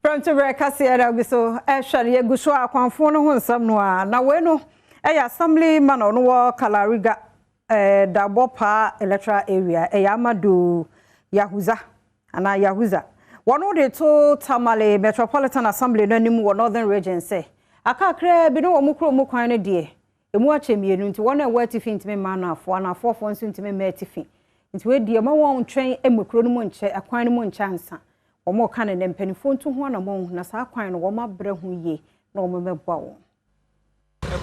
Premtobre Kasee Adagiso Eshari Egusho akwanfo no ho nsam no a na we no assembly man no wo Kalariga Dabopa electoral area Amadu Yahuza ana Yahuza wono de to Tamale Metropolitan Assembly no nim wo Northern Region say akakra bi no wo mukro mu kwan no de emu achemienu nti wono e watifi ntime man no afo na afofo nso ntime metifi nti we de ma won twen emukro no mu nche akwan no mu nchansa omo kan ne mpanifo ntu ho na mo na saa kwan no wo mabre ho ye na wo mebwa wo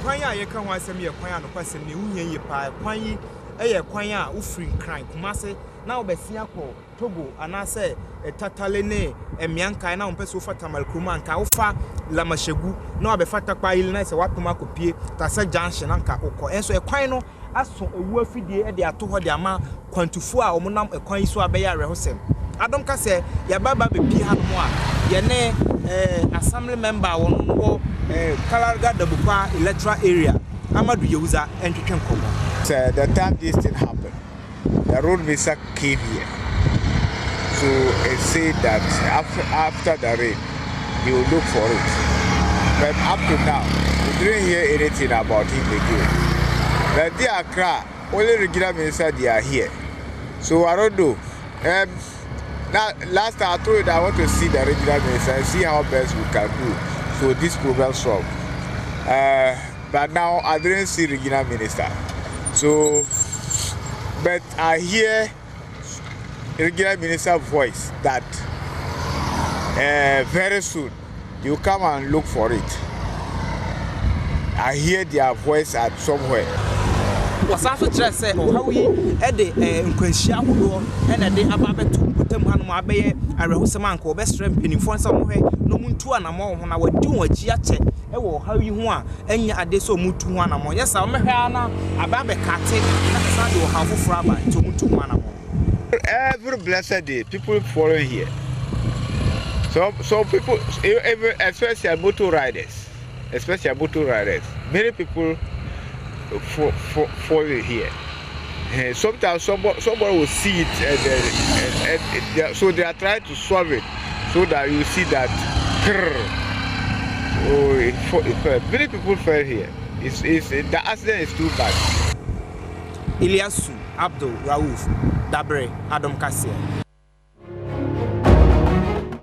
kwan ya ye kan ho asem ye kwan no kwasem ne unye ye pa kwan yi eye kwan a ufri kran kumase na obesia ko Togo anase tatale ne emiankan na ompese ofa Tamale kroma nka ofa Lamashegu na obefata kwa ile na se watoma kopie tasa junction nka okọ enso kwan no aso ewu afidie de ato ho de ama kwantufo a omonam kwan yi so abeya rehosem Adom Kasee ya baba be pi hanmo a ye ne assembly member won wo Kalariga Dabopa electoral area Amadu Yahuza entwetwen komo. The time this thing happened, the road visa came here. So it said that after the rain, he will look for it. But up to now, we didn't hear anything about him again. But they are crying. Only regular minister they are here. So I don't know. Now, last time I told you that I want to see the regional minister and see how best we can do so this program solve. But now I didn't see regional minister. So, but I hear regional minister voice that very soon you come and look for it. I hear their voice at somewhere. Wasaso kire se how yi e de nkwanhia hodo e na de ababeto potem hanom abeye arehosem anka obestre mpenifo nsa mo hwe no muntu anamo ho na wadi wachi ache e wo how yi ho a enya ade so mutu ho anamo yesa o mehwe ana ababe kate na sa de wo ha foforo aba to mutu ho anamo. Every blessed day people follow here. So people, especially motor riders, many people follow here. Sometimes somebody will see it and so they are trying to solve it so that you see that many people fell here. The accident is too bad. Ilyasu Abdul Raouf Dabre Adom Kasee.